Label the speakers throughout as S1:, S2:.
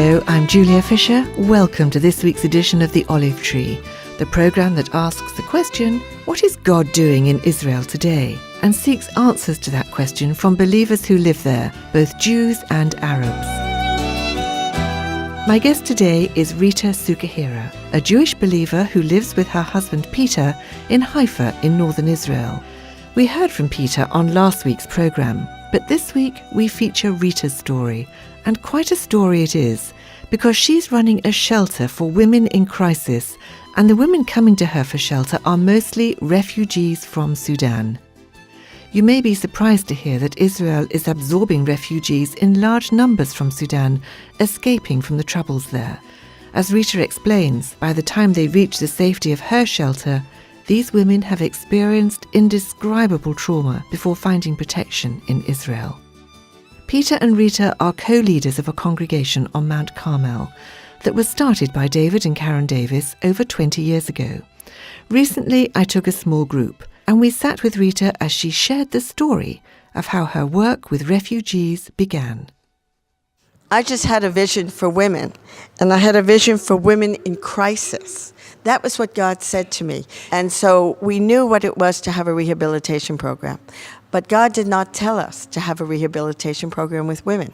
S1: Hello, I'm Julia Fisher. Welcome to this week's edition of The Olive Tree, the programme that asks the question, what is God doing in Israel today? And seeks answers to that question from believers who live there, both Jews and Arabs. My guest today is Rita Tsukahira, a Jewish believer who lives with her husband Peter in Haifa in northern Israel. We heard from Peter on last week's programme, but this week we feature Rita's story, and quite a story it is, because she's running a shelter for women in crisis, and the women coming to her for shelter are mostly refugees from Sudan. You may be surprised to hear that Israel is absorbing refugees in large numbers from Sudan, escaping from the troubles there. As Rita explains, by the time they reach the safety of her shelter, these women have experienced indescribable trauma before finding protection in Israel. Peter and Rita are co-leaders of a congregation on Mount Carmel that was started by David and Karen Davis over 20 years ago. Recently, I took a small group, and we sat with Rita as she shared the story of how her work with refugees began.
S2: I just had a vision for women, and I had a vision for women in crisis. That was what God said to me. And so we knew what it was to have a rehabilitation program. But God did not tell us to have a rehabilitation program with women.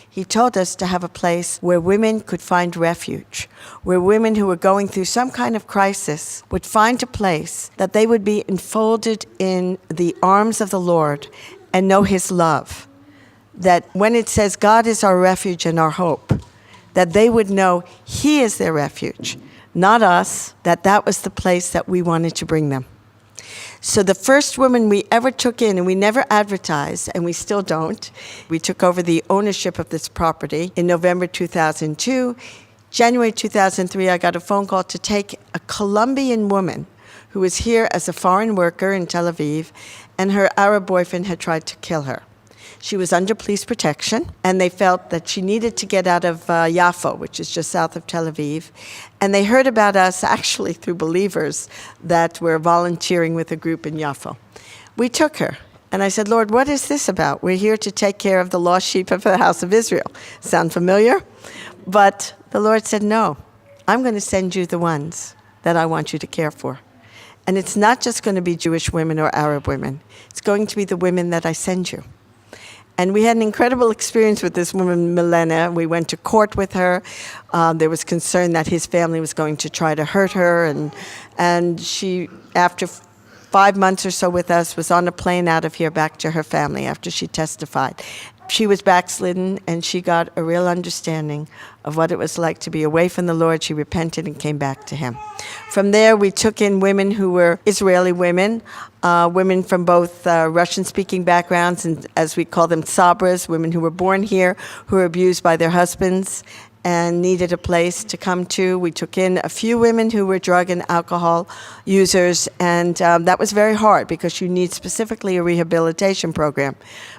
S2: He told us to have a place where women could find refuge, where women who were going through some kind of crisis would find a place that they would be enfolded in the arms of the Lord and know His love. That when it says God is our refuge and our hope, that they would know He is their refuge, not us, that was the place that we wanted to bring them. So the first woman we ever took in, and we never advertised, and we still don't, we took over the ownership of this property in November 2002. January 2003, I got a phone call to take a Colombian woman who was here as a foreign worker in Tel Aviv, and her Arab boyfriend had tried to kill her. She was under police protection, and they felt that she needed to get out of Yaffo, which is just south of Tel Aviv. And they heard about us actually through believers that were volunteering with a group in Yaffo. We took her, and I said, Lord, what is this about? We're here to take care of the lost sheep of the house of Israel. Sound familiar? But the Lord said, no, I'm going to send you the ones that I want you to care for. And it's not just going to be Jewish women or Arab women. It's going to be the women that I send you. And we had an incredible experience with this woman, Milena. We went to court with her. There was concern that his family was going to try to hurt her. And she, after 5 months or so with us, was on a plane out of here back to her family after she testified. She was backslidden, and she got a real understanding of what it was like to be away from the Lord. She repented and came back to Him. From there, we took in women who were Israeli women, women from both Russian-speaking backgrounds, and as we call them, sabras, women who were born here, who were abused by their husbands and needed a place to come to. We took in a few women who were drug and alcohol users, and that was very hard because you need specifically a rehabilitation program.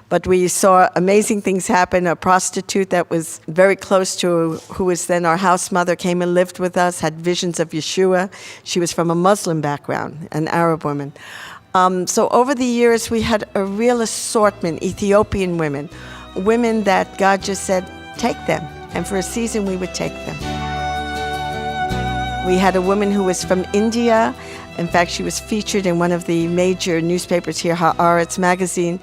S2: But we saw amazing things happen. A prostitute that was very close to, who was then our house mother, came and lived with us, had visions of Yeshua. She was from a Muslim background, an Arab woman. So over the years, we had a real assortment, Ethiopian women that God just said, take them. And for a season, we would take them. We had a woman who was from India. In fact, she was featured in one of the major newspapers here, Haaretz magazine,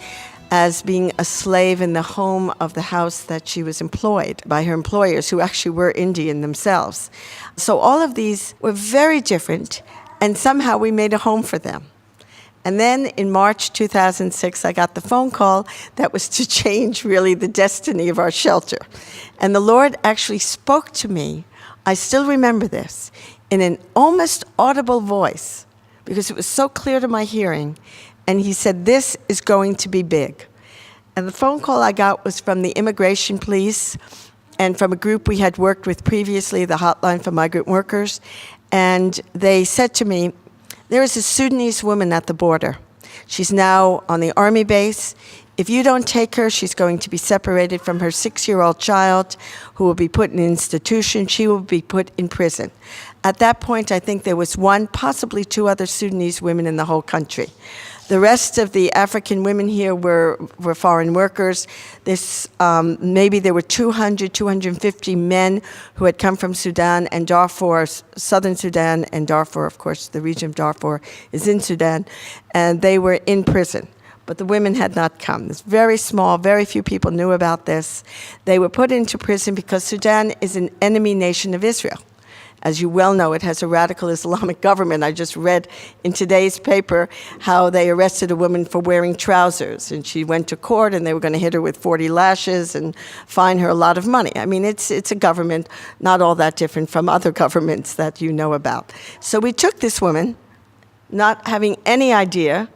S2: as being a slave in the home of the house that she was employed by her employers, who actually were Indian themselves. So all of these were very different, and somehow we made a home for them. And then in March 2006, I got the phone call that was to change really the destiny of our shelter. And the Lord actually spoke to me, I still remember this, in an almost audible voice, because it was so clear to my hearing. And He said, this is going to be big. And the phone call I got was from the immigration police and from a group we had worked with previously, the Hotline for Migrant Workers. And they said to me, there is a Sudanese woman at the border. She's now on the army base. If you don't take her, she's going to be separated from her 6-year-old child, who will be put in an institution. She will be put in prison. At that point, I think there was one, possibly two other Sudanese women in the whole country. The rest of the African women here were foreign workers. Maybe there were 200, 250 men who had come from Sudan and Darfur, southern Sudan, and Darfur, of course, the region of Darfur is in Sudan, and they were in prison. But the women had not come. It's very small, very few people knew about this. They were put into prison because Sudan is an enemy nation of Israel. As you well know, it has a radical Islamic government. I just read in today's paper how they arrested a woman for wearing trousers, and she went to court and they were going to hit her with 40 lashes and fine her a lot of money. I mean, it's a government not all that different from other governments that you know about. So we took this woman, not having any idea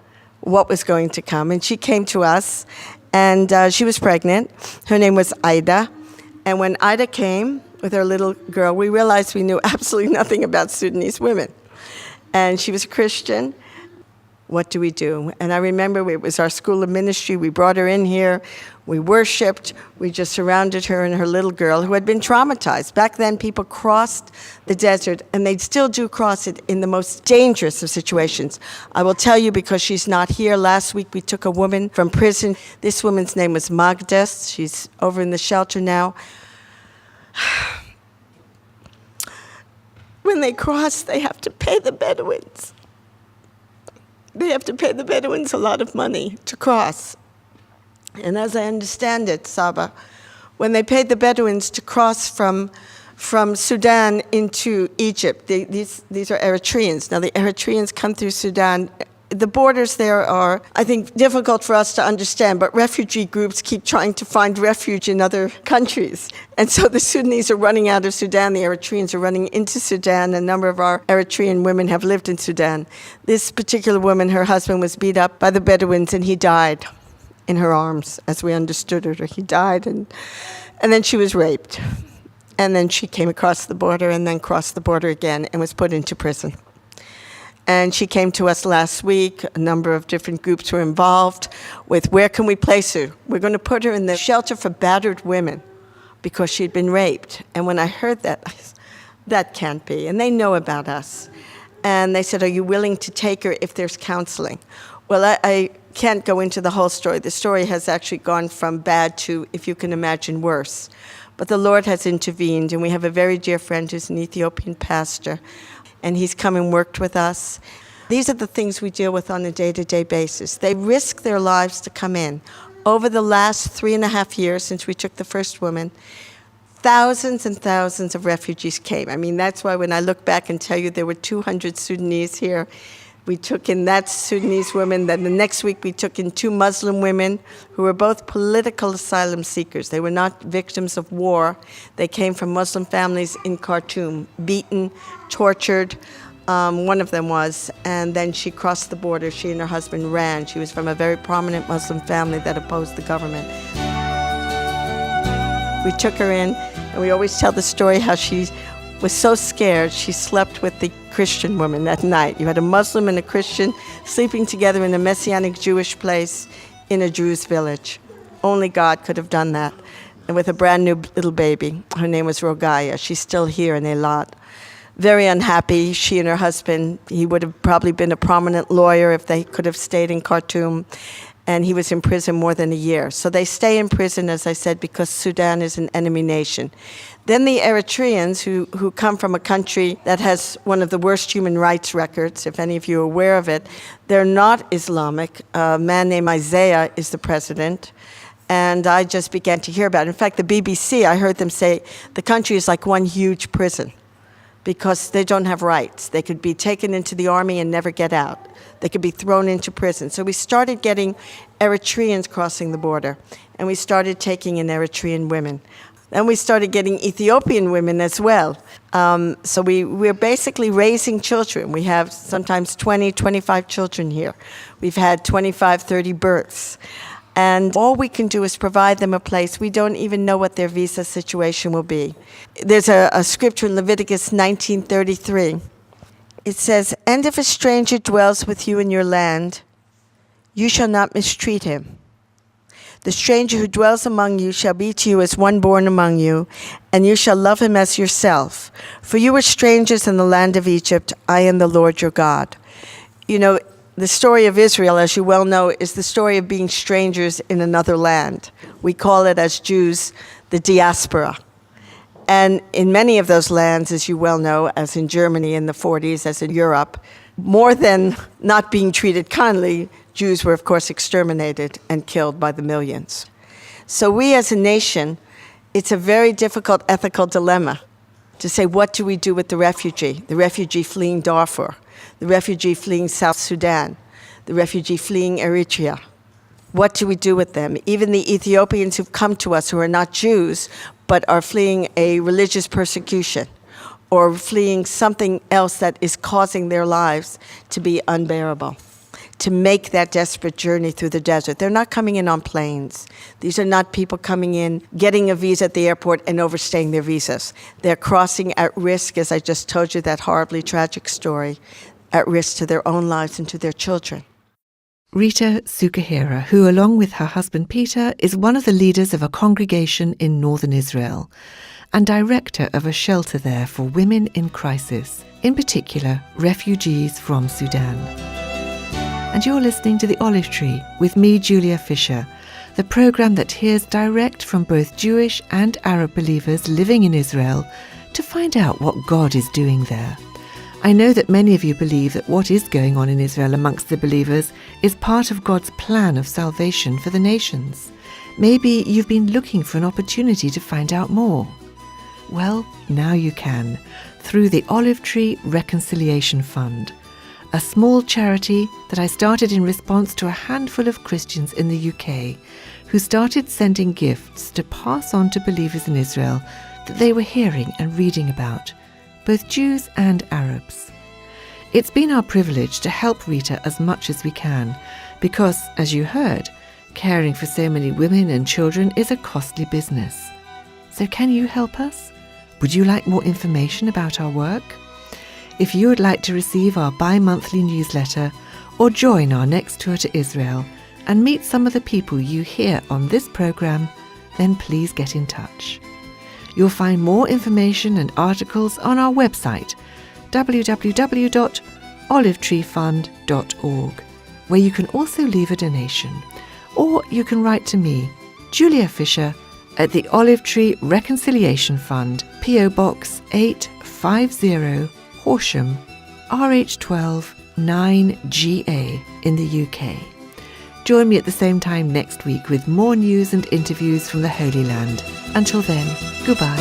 S2: what was going to come, and she came to us, and she was pregnant. Her name was Ida, and when Ida came with her little girl, we realized we knew absolutely nothing about Sudanese women. And she was a Christian. What do we do? And I remember it was our school of ministry. We brought her in here. We worshiped. We just surrounded her and her little girl who had been traumatized. Back then, people crossed the desert, and they still do cross it in the most dangerous of situations. I will tell you because she's not here. Last week, we took a woman from prison. This woman's name was Magdes. She's over in the shelter now. When they cross, they have to pay the Bedouins. They have to pay the Bedouins a lot of money to cross. And as I understand it, Saba, when they paid the Bedouins to cross from Sudan into Egypt, these are Eritreans. Now, the Eritreans come through Sudan. The borders there are, I think, difficult for us to understand, but refugee groups keep trying to find refuge in other countries. And so the Sudanese are running out of Sudan, the Eritreans are running into Sudan. A number of our Eritrean women have lived in Sudan. This particular woman, her husband was beat up by the Bedouins, and he died in her arms, as we understood it. He died, and then she was raped. And then she came across the border and then crossed the border again and was put into prison. And she came to us last week. A number of different groups were involved with where can we place her? We're going to put her in the shelter for battered women because she'd been raped. And when I heard that, I said, that can't be. And they know about us. And they said, are you willing to take her if there's counseling? Well, I can't go into the whole story. The story has actually gone from bad to, if you can imagine, worse. But the Lord has intervened, and we have a very dear friend who's an Ethiopian pastor, and he's come and worked with us. These are the things we deal with on a day-to-day basis. They risk their lives to come in. Over the last 3.5 years since we took the first woman, thousands and thousands of refugees came. I mean, that's why when I look back and tell you there were 200 Sudanese here, we took in that Sudanese woman. Then the next week we took in 2 Muslim women who were both political asylum seekers. They were not victims of war. They came from Muslim families in Khartoum, beaten, tortured. One of them was. And then she crossed the border. She and her husband ran. She was from a very prominent Muslim family that opposed the government. We took her in, and we always tell the story how she was so scared she slept with the Christian woman that night. You had a Muslim and a Christian sleeping together in a Messianic Jewish place in a Jews' village. Only God could have done that. And with a brand new little baby. Her name was Rogaya. She's still here in Eilat. Very unhappy, she and her husband. He would have probably been a prominent lawyer if they could have stayed in Khartoum. And he was in prison more than a year. So they stay in prison, as I said, because Sudan is an enemy nation. Then the Eritreans, who come from a country that has one of the worst human rights records, if any of you are aware of it, they're not Islamic. A man named Isaiah is the president. And I just began to hear about it. In fact, the BBC, I heard them say the country is like one huge prison because they don't have rights. They could be taken into the army and never get out. They could be thrown into prison. So we started getting Eritreans crossing the border, and we started taking in Eritrean women. Then we started getting Ethiopian women as well. So we're basically raising children. We have sometimes 20, 25 children here. We've had 25, 30 births. And all we can do is provide them a place. We don't even know what their visa situation will be. There's a scripture in Leviticus 19:33. It says, "And if a stranger dwells with you in your land, you shall not mistreat him. The stranger who dwells among you shall be to you as one born among you, and you shall love him as yourself. For you were strangers in the land of Egypt. I am the Lord your God." You know, The story of Israel, as you well know, is the story of being strangers in another land. We call it, as Jews, the diaspora. And in many of those lands, as you well know, as in Germany in the 40s, as in Europe, more than not being treated kindly, Jews were, of course, exterminated and killed by the millions. So we as a nation, it's a very difficult ethical dilemma to say, what do we do with the refugee fleeing Darfur, the refugee fleeing South Sudan, the refugee fleeing Eritrea? What do we do with them? Even the Ethiopians who've come to us who are not Jews, but are fleeing a religious persecution or fleeing something else that is causing their lives to be unbearable, to make that desperate journey through the desert. They're not coming in on planes. These are not people coming in, getting a visa at the airport and overstaying their visas. They're crossing at risk, as I just told you, that horribly tragic story, at risk to their own lives and to their children.
S1: Rita Tsukahira, who along with her husband Peter is one of the leaders of a congregation in northern Israel and director of a shelter there for women in crisis, in particular refugees from Sudan. And you're listening to The Olive Tree with me, Julia Fisher, the program that hears direct from both Jewish and Arab believers living in Israel to find out what God is doing there. I know that many of you believe that what is going on in Israel amongst the believers is part of God's plan of salvation for the nations. Maybe you've been looking for an opportunity to find out more. Well, now you can, through the Olive Tree Reconciliation Fund, a small charity that I started in response to a handful of Christians in the UK who started sending gifts to pass on to believers in Israel that they were hearing and reading about, both Jews and Arabs. It's been our privilege to help Rita as much as we can because, as you heard, caring for so many women and children is a costly business. So can you help us? Would you like more information about our work? If you would like to receive our bi-monthly newsletter or join our next tour to Israel and meet some of the people you hear on this program, then please get in touch. You'll find more information and articles on our website, www.olivetreefund.org, where you can also leave a donation. Or you can write to me, Julia Fisher, at the Olive Tree Reconciliation Fund, P.O. Box 850, Horsham, RH12 9GA in the UK. Join me at the same time next week with more news and interviews from the Holy Land. Until then, goodbye.